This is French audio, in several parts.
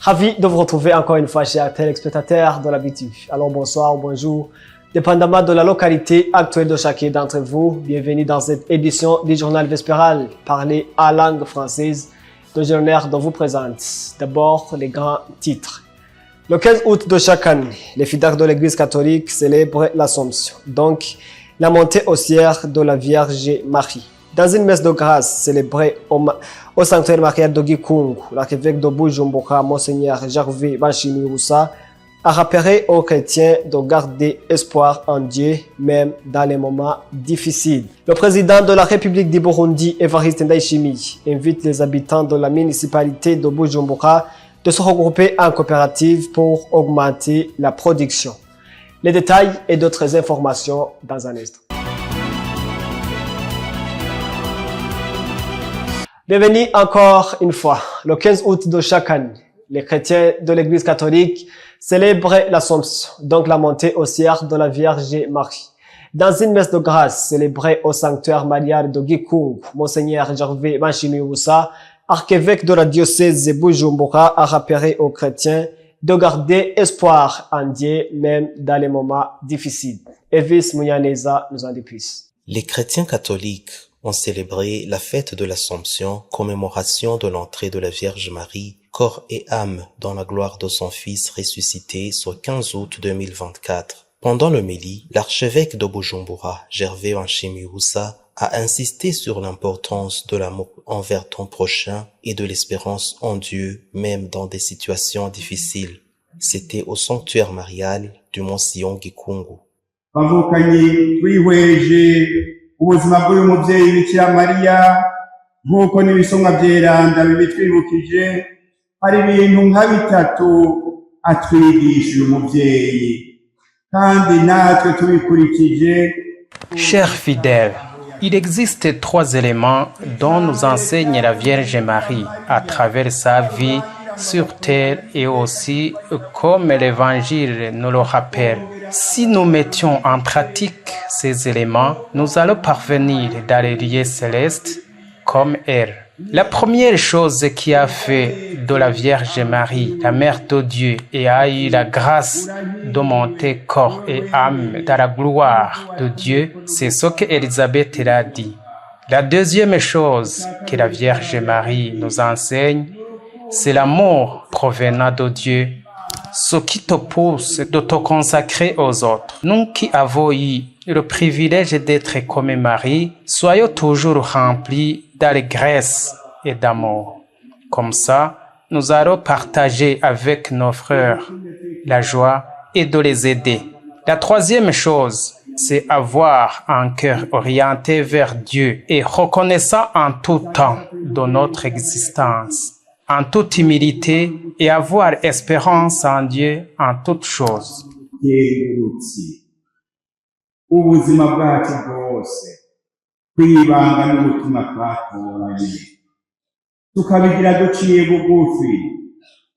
Ravi de vous retrouver encore une fois, chers téléspectateurs de l'habitude. Alors bonsoir ou bonjour, dépendamment de la localité actuelle de chacun d'entre vous. Bienvenue dans cette édition du journal vespéral parlé en langue française de Journal dont vous présente d'abord les grands titres. Le 15 août de chaque année, les fidèles de l'Église catholique célèbrent l'Assomption, donc la montée aux cieux de la Vierge Marie. Dans une messe de grâce célébrée au sanctuaire marial de Gikungu, l'archevêque de Bujumbura, Monseigneur Gervais Banshimiwusa, a rappelé aux chrétiens de garder espoir en Dieu, même dans les moments difficiles. Le président de la République du Burundi, Evariste Ndayishimiye, invite les habitants de la municipalité de Bujumbura de se regrouper en coopérative pour augmenter la production. Les détails et d'autres informations dans un instant. Bienvenue encore une fois. Le 15 août de chaque année, les chrétiens de l'Église catholique célèbrent l'Assomption, donc la montée aux cieux de la Vierge Marie. Dans une messe de grâce célébrée au sanctuaire marial de Gikungu, Monseigneur Gervais Banshimiwusa, archevêque de la diocèse de Bujumbura, a rappelé aux chrétiens de garder espoir en Dieu même dans les moments difficiles. Elvis Munyaneza nous en dit plus. Les chrétiens catholiques ont célébré la fête de l'Assomption, commémoration de l'entrée de la Vierge Marie, corps et âme dans la gloire de son Fils ressuscité ce 15 août 2024. Pendant l'homélie, l'archevêque de Bujumbura, Gervais Banshimiwusa, a insisté sur l'importance de l'amour envers ton prochain et de l'espérance en Dieu, même dans des situations difficiles. C'était au sanctuaire marial du Mont Sion Gikungu. ubuzima bw'uyu muvyeyi Bikira Mariya nk'uko n'ibisomwa vyeranda bibitwibukije hari ibintu nka bitatu atwigisha uyu muvyeyi kandi natwe tubikurikije. Chers fidèles, il existe trois éléments dont nous enseigne la Vierge Marie à travers sa vie sur terre et aussi comme l'Évangile nous le rappelle. Si nous mettions en pratique ces éléments, nous allons parvenir dans les lieux célestes comme elle. La première chose qui a fait de la Vierge Marie la Mère de Dieu et a eu la grâce de monter corps et âme dans la gloire de Dieu, c'est ce qu'Élisabeth a dit. La deuxième chose que la Vierge Marie nous enseigne, c'est l'amour provenant de Dieu, ce qui te pousse de te consacrer aux autres. Nous qui avons eu le privilège d'être comme Marie, soyons toujours remplis d'allégresse et d'amour. Comme ça, nous allons partager avec nos frères la joie et de les aider. La troisième chose, c'est avoir un cœur orienté vers Dieu et reconnaissant en tout temps de notre existence, en toute humilité et avoir espérance en Dieu en toutes choses. Ubuzima bwacu bwose kwibanga n'umutima twatoranye tukabigira duciye bugufi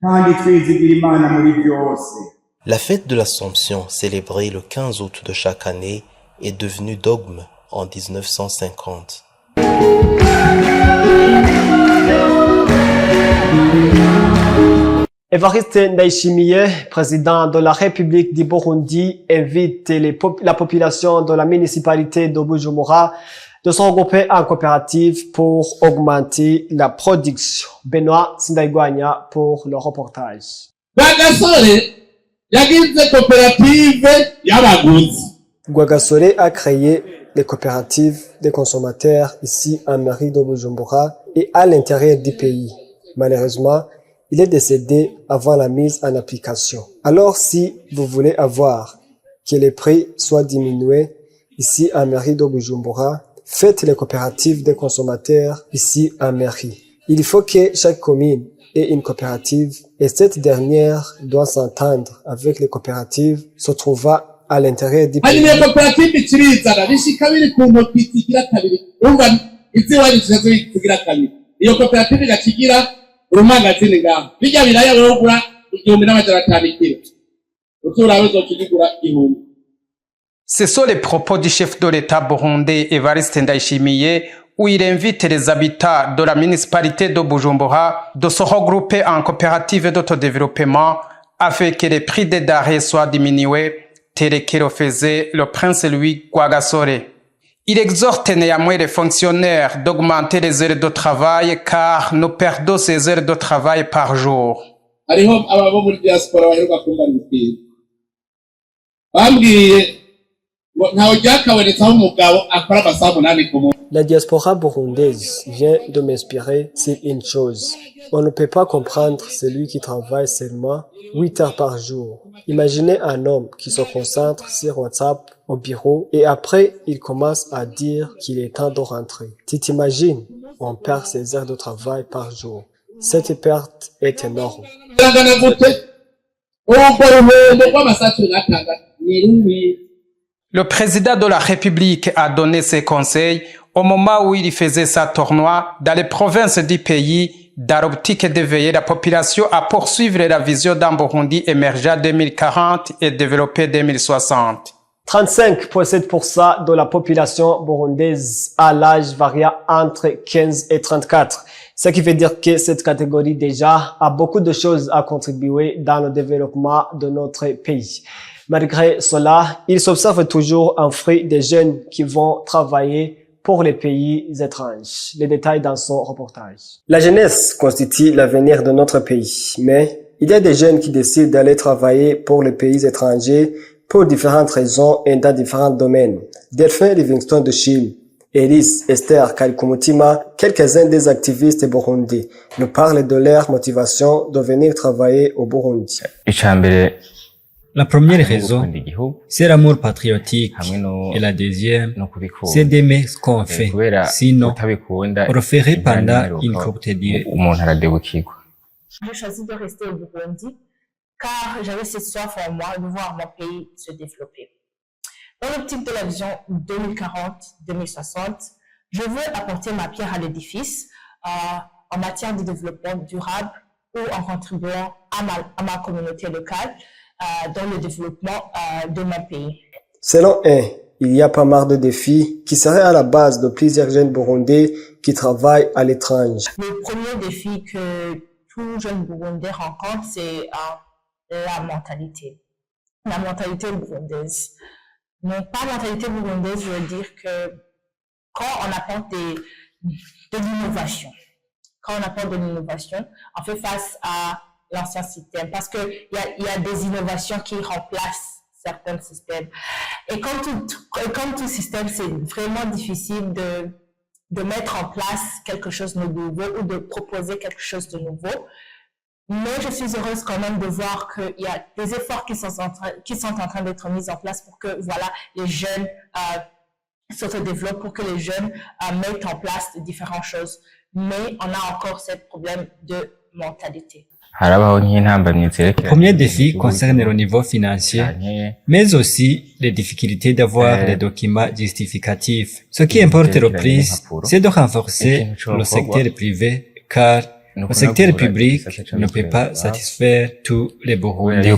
kandi twizigira Imana muri byose. La fête de l'Assomption, célébrée le 15 août de chaque année, est devenue dogme en 1950. Evariste Ndayishimiye, président de la République du Burundi, invite la population de la municipalité de Bujumbura de se regrouper en coopérative pour augmenter la production. Benoît Sindaigwanya pour le reportage. Gwagasore a créé les coopératives des consommateurs ici en mairie de Bujumbura et à l'intérieur du pays. Malheureusement, il est décédé avant la mise en application. Alors, si vous voulez avoir que les prix soient diminués ici en mairie de Bujumbura, faites les coopératives des consommateurs ici en mairie. Il faut que chaque commune ait une coopérative et cette dernière doit s'entendre avec les coopératives se trouvant à l'intérieur du pays. urumangazini ngaho bijya biraya wogura 1500 kilo uturawe zokigura 1000 Ce sont les propos du chef de l'État burundais Evariste Ndayishimiye où il invite les habitants de la municipalité de Bujumbura de se regrouper en coopérative d'autodéveloppement afin que les prix des denrées soient diminués, tel que le faisait le prince Louis Rwagasore. Il exhorte néanmoins les fonctionnaires d'augmenter les heures de travail car nous perdons ces heures de travail par jour. La diaspora burundaise vient de m'inspirer sur une chose. On ne peut pas comprendre celui qui travaille seulement 8 heures par jour. Imaginez un homme qui se concentre sur WhatsApp au bureau et après il commence à dire qu'il est temps de rentrer. Tu t'imagines, on perd ses heures de travail par jour. Cette perte est énorme. Le président de la République a donné ses conseils au moment où il faisait sa tournoi dans les provinces du pays dans l'optique d'éveiller la population à poursuivre la vision d'un Burundi émergent 2040 et développé 2060. 35,7% de la population burundaise a l'âge variant entre 15 et 34. Ce qui veut dire que cette catégorie déjà a beaucoup de choses à contribuer dans le développement de notre pays. Malgré cela, il s'observe toujours un fruit des jeunes qui vont travailler pour les pays étrangers. Les détails dans son reportage. La jeunesse constitue l'avenir de notre pays, mais il y a des jeunes qui décident d'aller travailler pour les pays étrangers pour différentes raisons et dans différents domaines. Delphin Livingstone de Chine, Elise Esther Kalkumutima, quelques-uns des activistes burundais, nous parlent de leur motivation de venir travailler au Burundi. La première raison, c'est l'amour patriotique. Et la deuxième, c'est d'aimer ce qu'on fait. Sinon, on le ferait pendant une courte durée. J'ai choisi de rester au Burundi car j'avais cette soif en moi de voir mon pays se développer. Dans l'optique de la vision 2040-2060, je veux apporter ma pierre à l'édifice en matière de développement durable ou en contribuant à ma communauté locale dans le développement de mon pays. Selon il y a pas mal de défis qui seraient à la base de plusieurs jeunes burundais qui travaillent à l'étranger. Le premier défi que tout jeune burundais rencontre, c'est la mentalité burundaise. Non pas mentalité burundaise, je veux dire que quand on apporte de l'innovation, on fait face à l'ancien système parce que il y a des innovations qui remplacent certains systèmes. Et comme tout système, c'est vraiment difficile de mettre en place quelque chose de nouveau ou de proposer quelque chose de nouveau. Mais je suis heureuse quand même de voir qu'il y a des efforts qui sont en train d'être mis en place pour que les jeunes s'autodéveloppent, pour que les jeunes mettent en place différentes choses. Mais on a encore ce problème de mentalité. Le premier défi concerne le niveau financier, mais aussi les difficultés d'avoir les documents justificatifs. Ce qui importe le plus, c'est de renforcer le secteur privé, car le secteur public ne peut pas satisfaire tous les Burundais.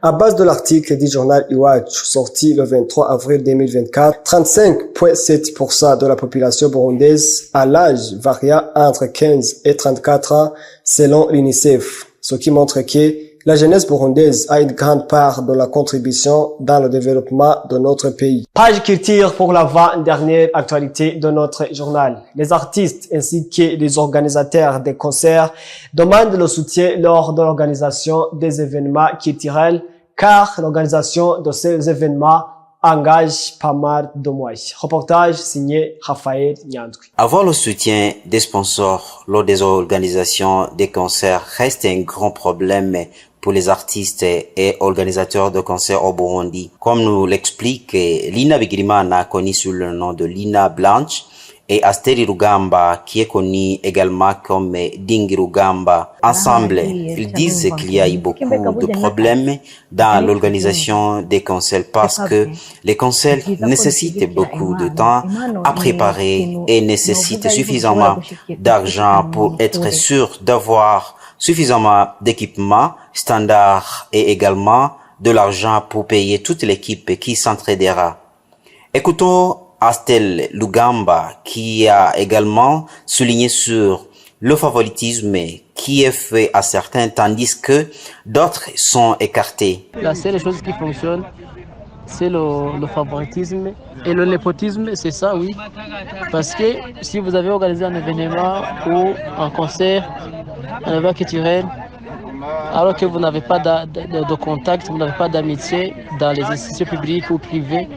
À base de l'article du journal Iwacu sorti le 23 avril 2024, 35,7% de la population burundaise a l'âge variant entre 15 et 34 ans selon l'UNICEF, ce qui montre que la jeunesse burundaise a une grande part de la contribution dans le développement de notre pays. Page culture pour l'avant-dernière actualité de notre journal. Les artistes ainsi que les organisateurs des concerts demandent le soutien lors de l'organisation des événements culturels car l'organisation de ces événements engage pas mal de moyens. Reportage signé Raphaël Nyandri. Avoir le soutien des sponsors lors des organisations des concerts reste un grand problème pour les artistes et organisateurs de concerts au Burundi. Comme nous l'explique Lina Bigirimana, connue sous le nom de Lina Blanche, et Asteri Rugamba, qui est connue également comme Dingi Rugamba. Ensemble, ils disent qu'il y a eu beaucoup de problèmes dans l'organisation des concerts parce que les concerts nécessitent beaucoup de temps à préparer et nécessitent suffisamment d'argent pour être sûr d'avoir suffisamment d'équipements standards et également de l'argent pour payer toute l'équipe qui s'entraidera. Écoutons Astel Lugamba qui a également souligné sur le favoritisme qui est fait à certains tandis que d'autres sont écartés. La seule chose qui fonctionne, c'est le favoritisme et le népotisme, c'est ça, oui. Parce que si vous avez organisé un événement ou un concert, un événement culturel, alors que vous n'avez pas de contact, vous n'avez pas d'amitié dans les institutions publiques ou privées,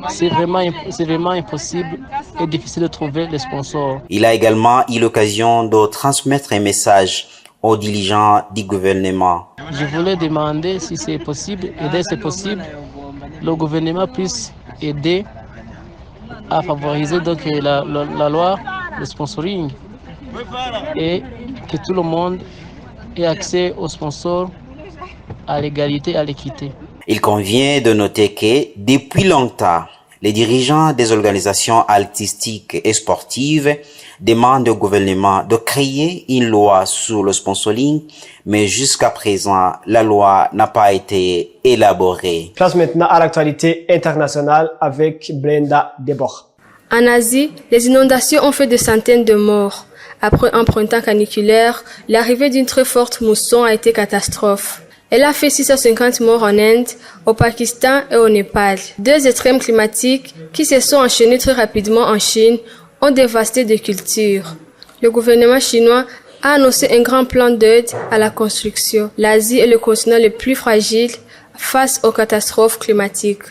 c'est vraiment impossible et difficile de trouver les sponsors. Il a également eu l'occasion de transmettre un message aux dirigeants du gouvernement. Je voulais demander si c'est possible, et dès que c'est possible, le gouvernement puisse aider à favoriser donc la loi, le sponsoring, et que tout le monde ait accès aux sponsors à l'égalité et à l'équité. Il convient de noter que depuis longtemps, les dirigeants des organisations artistiques et sportives demandent au gouvernement de créer une loi sur le sponsoring, mais jusqu'à présent, la loi n'a pas été élaborée. Place maintenant à l'actualité internationale avec Brenda Debord. En Asie, les inondations ont fait des centaines de morts. Après un printemps caniculaire, l'arrivée d'une très forte mousson a été catastrophe. Elle a fait 650 morts en Inde, au Pakistan et au Népal. Deux extrêmes climatiques qui se sont enchaînés très rapidement en Chine ont dévasté des cultures. Le gouvernement chinois a annoncé un grand plan d'aide à la construction. L'Asie est le continent le plus fragile face aux catastrophes climatiques.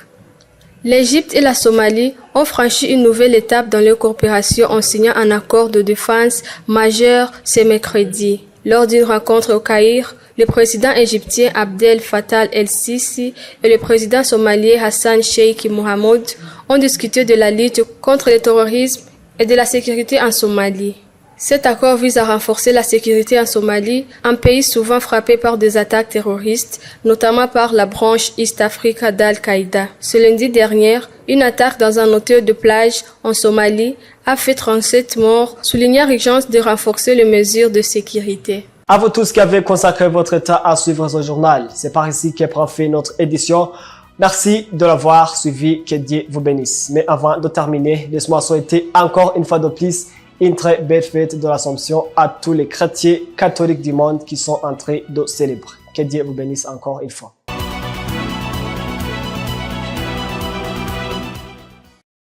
L'Égypte et la Somalie ont franchi une nouvelle étape dans leur coopération en signant un accord de défense majeur ce mercredi. Lors d'une rencontre au Caire, le président égyptien Abdel Fattah el-Sisi et le président somalien Hassan Sheikh Mohamud ont discuté de la lutte contre le terrorisme et de la sécurité en Somalie. Cet accord vise à renforcer la sécurité en Somalie, un pays souvent frappé par des attaques terroristes, notamment par la branche East Africa d'Al-Qaïda. Ce lundi dernier, une attaque dans un hôtel de plage en Somalie a fait 37 morts, soulignant l'urgence de renforcer les mesures de sécurité. À vous tous qui avez consacré votre temps à suivre ce journal. C'est par ici que prend fin notre édition. Merci de l'avoir suivi. Que Dieu vous bénisse. Mais avant de terminer, laisse-moi souhaiter encore une fois de plus une très belle fête de l'Assomption à tous les chrétiens catholiques du monde qui sont en train de célébrer. Que Dieu vous bénisse encore une fois.